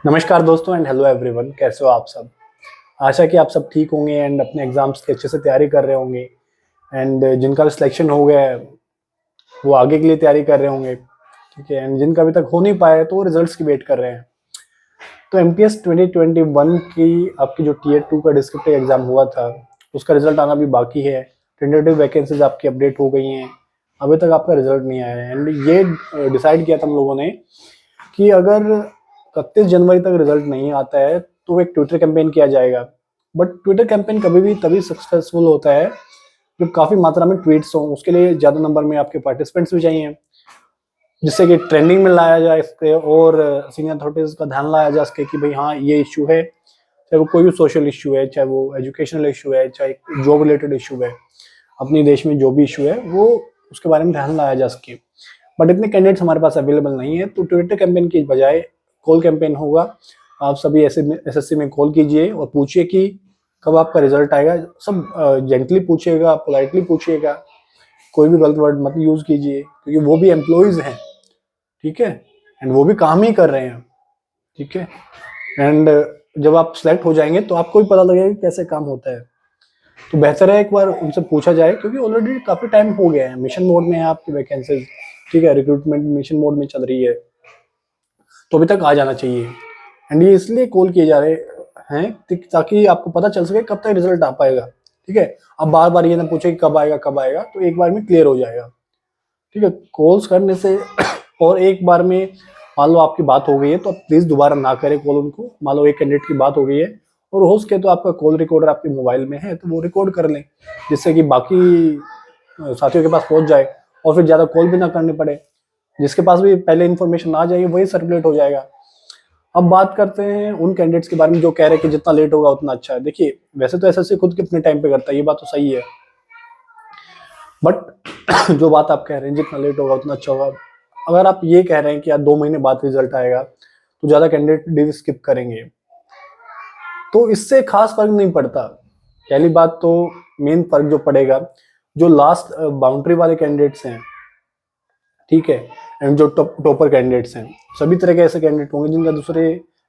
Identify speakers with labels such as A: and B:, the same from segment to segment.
A: नमस्कार दोस्तों and hello everyone, कैसे हो आप सब। आशा कि आप सब ठीक होंगे एंड अपने एग्जाम्स की अच्छे से तैयारी कर रहे होंगे। एंड जिनका भी सिलेक्शन हो गया है वो आगे के लिए तैयारी कर रहे होंगे, ठीक है। एंड जिनका अभी तक हो नहीं पाया है तो वो रिजल्ट्स की वेट कर रहे हैं। तो एमटीएस 2021 की आपकी जो टीयर 2 का डिस्क्रिप्टिव एग्जाम हुआ था उसका रिजल्ट आना भी बाकी है। टेंटेटिव वैकेंसीज आपकी अपडेट हो गई हैं, अभी तक आपका रिजल्ट नहीं आया है। एंड ये डिसाइड किया था हम लोगों ने कि अगर 31 जनवरी तक रिजल्ट नहीं आता है तो एक ट्विटर कैंपेन किया जाएगा। बट ट्विटर कैंपेन कभी भी तभी सक्सेसफुल होता है जब काफी मात्रा में ट्वीट्स हों, उसके लिए ज्यादा नंबर में आपके पार्टिसिपेंट्स भी चाहिए, जिससे कि ट्रेंडिंग में लाया जाए इसके और सीनियर अथॉरिटीज का ध्यान लाया जा सके कि भाई हाँ ये इशू है, चाहे वो कोई भी सोशल इशू है, चाहे वो एजुकेशनल इशू है, चाहे जॉब रिलेटेड इशू है, अपने देश में जो भी इशू है वो उसके बारे में ध्यान लाया जा सके। बट इतने कैंडिडेट्स हमारे पास अवेलेबल नहीं है, तो ट्विटर कैंपेन की बजाय कॉल कैंपेन होगा। आप सभी एसएससी में कॉल कीजिए और पूछिए कि कब आपका रिजल्ट आएगा। सब जेंटली पूछिएगा, पोलाइटली पूछिएगा, कोई भी गलत वर्ड मत यूज कीजिए क्योंकि वो भी एम्प्लॉयज हैं, ठीक है। एंड वो भी काम ही कर रहे हैं, ठीक है। एंड जब आप सिलेक्ट हो जाएंगे तो आपको भी पता लगेगा कि कैसे काम होता है। तो बेहतर है एक बार उनसे पूछा जाए, क्योंकि ऑलरेडी काफी टाइम हो गया है, मिशन मोड में है आपकी वैकेंसीज, ठीक है। रिक्रूटमेंट मिशन मोड में चल रही है, तो अभी तक आ जाना चाहिए। एंड ये इसलिए कॉल किए जा रहे हैं ताकि आपको पता चल सके कब तक रिजल्ट आ पाएगा, ठीक है। अब बार बार ये ना पूछे कि कब आएगा कब आएगा, तो एक बार में क्लियर हो जाएगा, ठीक है। कॉल्स करने से और एक बार में मान लो आपकी बात हो गई है तो आप प्लीज दोबारा ना करें कॉल उनको। मान लो एक कैंडिडेट की बात हो गई है और हो सके तो आपका कॉल रिकॉर्डर आपके मोबाइल में है तो वो रिकॉर्ड कर लें, जिससे कि बाकी साथियों के पास पहुंच जाए और फिर ज्यादा कॉल भी ना करनी पड़े। जिसके पास भी पहले इन्फॉर्मेशन आ जाएगी वही सर्कुलेट हो जाएगा। अब बात करते हैं उन कैंडिडेट्स के बारे में जो कह रहे हैं कि जितना लेट होगा उतना अच्छा है। देखिए, वैसे तो एसएससी खुद कितने टाइम पे करता है, ये बात तो सही है, बट जो बात आप कह रहे हैं जितना लेट होगा उतना अच्छा होगा, अगर आप ये कह रहे हैं कि यार 2 महीने बाद रिजल्ट आएगा तो ज्यादा कैंडिडेट डिव स्किप करेंगे, तो इससे खास फर्क नहीं पड़ता। पहली बात तो मेन फर्क जो पड़ेगा, जो लास्ट बाउंड्री वाले कैंडिडेट्स हैं, ठीक है, एंड जो टॉपर कैंडिडेट्स हैं, सभी तरह के ऐसे कैंडिडेट होंगे जिनका दूसरे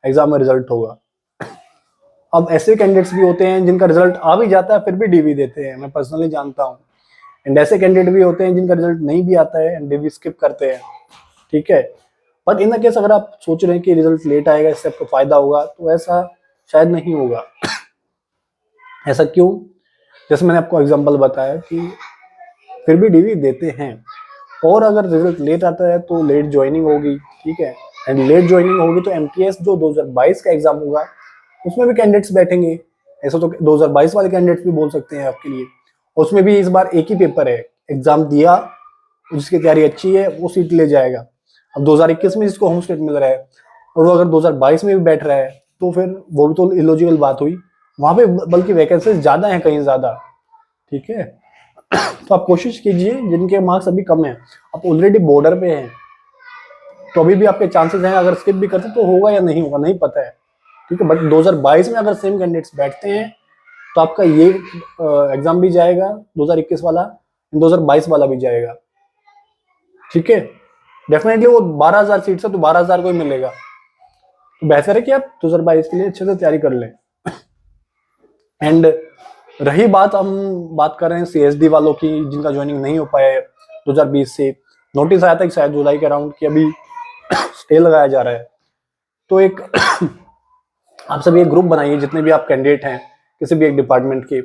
A: एग्जाम में रिजल्ट होगा। अब ऐसे कैंडिडेट्स भी होते हैं जिनका रिजल्ट आ भी जाता है फिर भी डीवी देते हैं, मैं पर्सनली जानता हूँ। एंड ऐसे कैंडिडेट भी होते हैं जिनका रिजल्ट नहीं भी आता है एंड डीवी स्किप करते हैं, ठीक है। बट इन द केस अगर आप सोच रहे हैं कि रिजल्ट लेट आएगा इससे आपको फायदा होगा, तो ऐसा शायद नहीं होगा। ऐसा क्यों? जैसे मैंने आपको एग्जांपल बताया कि फिर भी डीवी देते हैं, और अगर रिजल्ट लेट आता है तो लेट ज्वाइनिंग होगी, ठीक है। एंड लेट ज्वाइनिंग होगी तो एमटीएस जो 2022 का एग्जाम होगा उसमें भी कैंडिडेट्स बैठेंगे। ऐसा तो 2022 वाले कैंडिडेट्स भी बोल सकते हैं आपके लिए। उसमें भी इस बार एक ही पेपर है, एग्जाम दिया जिसकी तैयारी अच्छी है वो सीट ले जाएगा। अब 2021 में जिसको होम स्टेट मिल रहा है और वो अगर 2022 में भी बैठ रहा है तो फिर वो भी तो इलॉजिकल बात हुई। वहां पे बल्कि वैकेंसीज ज्यादा है, कहीं ज्यादा, ठीक है। तो आप कोशिश कीजिए, जिनके मार्क्स अभी कम है, आप ऑलरेडी बॉर्डर पे हैं, तो अभी भी आपके चांसेस हैं, अगर स्किप भी करते तो होगा या नहीं होगा नहीं पता है, ठीक है। बट 2022 में अगर सेम कैंडिडेट्स बैठते हैं तो आपका ये एग्जाम भी जाएगा 2021 वाला, 2022 वाला भी जाएगा, ठीक है। डेफिनेटली वो 12,000 सीट से तो 12,000 को ही मिलेगा। तो बेहतर है कि आप 2022 के लिए अच्छे से तैयारी कर लें। एंड रही बात, हम बात कर रहे हैं सीएसडी वालों की जिनका ज्वाइनिंग नहीं हो पाया है 2020 से। नोटिस आया था कि शायद जुलाई के अराउंड की अभी स्टे लगाया जा रहा है। तो एक आप सभी एक ग्रुप बनाइए, जितने भी आप कैंडिडेट हैं किसी भी एक डिपार्टमेंट के,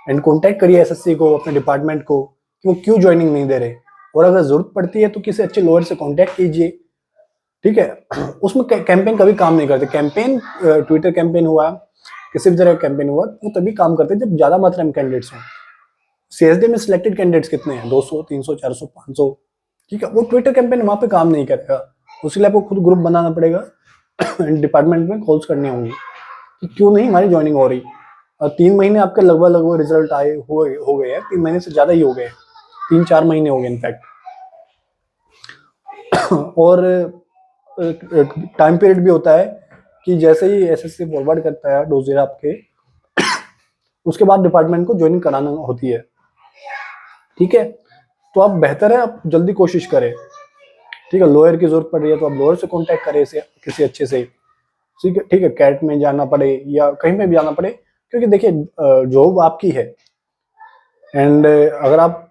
A: एंड कॉन्टैक्ट करिए एसएससी को, अपने डिपार्टमेंट को, कि वो क्यों ज्वाइनिंग नहीं दे रहे। और अगर जरूरत पड़ती है तो किसी अच्छे लॉयर से कॉन्टैक्ट कीजिए, ठीक है। उसमें कैंपेन कभी काम नहीं करते। कैंपेन, ट्विटर कैंपेन हुआ, किसी भी तरह का कैंपेन हुआ, वो तभी काम करते हैं जब ज्यादा मात्रा में कैंडिडेट्स हों। सीएसडी में सिलेक्टेड कैंडिडेट्स कितने हैं? 200, 300, 400, 500, ठीक है। वो ट्विटर कैंपेन वहां पे काम नहीं करेगा, उसके लिए आपको खुद ग्रुप बनाना पड़ेगा डिपार्टमेंट में कॉल्स करनी होंगी कि क्यों नहीं हमारी ज्वाइनिंग हो रही। और 3 महीने आपके लगभग लगभग रिजल्ट आए हो गए हैं, 3 महीने से ज्यादा ही हो गए, 3-4 महीने हो गए इनफैक्ट। और टाइम पीरियड भी होता है कि जैसे ही एसएससी फॉरवर्ड करता है डोजियर आपके, उसके बाद डिपार्टमेंट को ज्वाइनिंग कराना होती है, ठीक है। तो आप बेहतर है आप जल्दी कोशिश करें, ठीक है। लॉयर की जरूरत पड़ रही है तो आप लॉयर से कांटेक्ट करें किसी अच्छे से। ठीक है, कैट में जाना पड़े या कहीं पे भी जाना पड़े, क्योंकि देखिए जॉब आपकी है, एंड अगर आप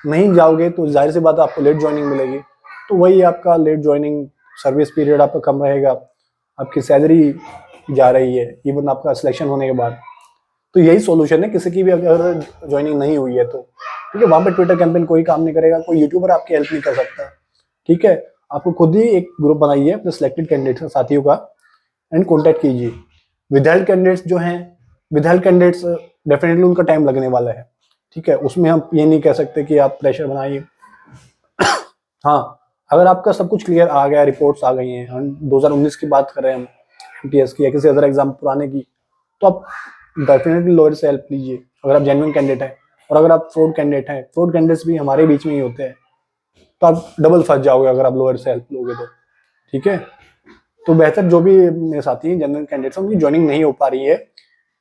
A: नहीं जाओगे तो जाहिर सी बात है आपको लेट ज्वाइनिंग मिलेगी, तो वही आपका लेट ज्वाइनिंग, सर्विस पीरियड आपका कम रहेगा, आपकी सैलरी जा रही है इवन आपका सिलेक्शन होने के बाद। तो यही सॉल्यूशन है किसी की भी अगर ज्वाइनिंग नहीं हुई है तो, ठीक है, वहां पे ट्विटर कैंपेन कोई काम नहीं करेगा, कोई यूट्यूबर आपकी हेल्प नहीं कर सकता, ठीक है। आपको खुद ही एक ग्रुप बनाइए अपने सिलेक्टेड कैंडिडेट्स साथियों का एंड कॉन्टैक्ट कीजिए। विदहेल्ड कैंडिडेट्स जो हैं, विदहेल्ड कैंडिडेट्स डेफिनेटली उनका टाइम लगने वाला है, ठीक है, उसमें हम ये नहीं कह सकते कि आप प्रेशर बनाइए। हाँ, अगर आपका सब कुछ क्लियर आ गया, रिपोर्ट्स आ गई हैं, हम 2019 की बात कर रहे हैं, हम एमटीएस की या किसी अदर एग्जाम पुराने की, तो आप डेफिनेटली लॉयर से हेल्प लीजिए अगर आप जेन्युइन कैंडिडेट हैं। और अगर आप फ्रॉड कैंडिडेट हैं, फ्रॉड कैंडिडेट्स भी हमारे बीच में ही होते हैं, तो आप डबल फंस जाओगे अगर आप लॉयर से हेल्प लोगे तो, ठीक है। तो बेहतर जो भी मेरे साथी हैं जेन्युइन कैंडिडेट्स, उनकी ज्वाइनिंग नहीं हो पा रही है,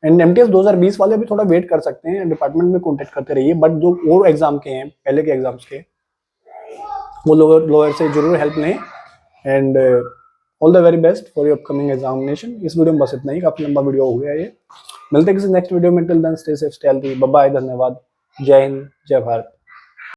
A: एंड एमटीएस 2020 वाले भी थोड़ा वेट कर सकते हैं, डिपार्टमेंट में कॉन्टेक्ट करते रहिए, बट जो और एग्जाम के हैं पहले के एग्जाम्स के, वो लॉयर से जरूर हेल्प लें। And all the very best for your upcoming examination. इस वीडियो में बस इतना ही, काफी लंबा वीडियो हो गया ये। मिलते हैं किसी नेक्स्ट वीडियो में, till then stay safe, stay healthy, bye bye, धन्यवाद, जय हिंद, जय भारत।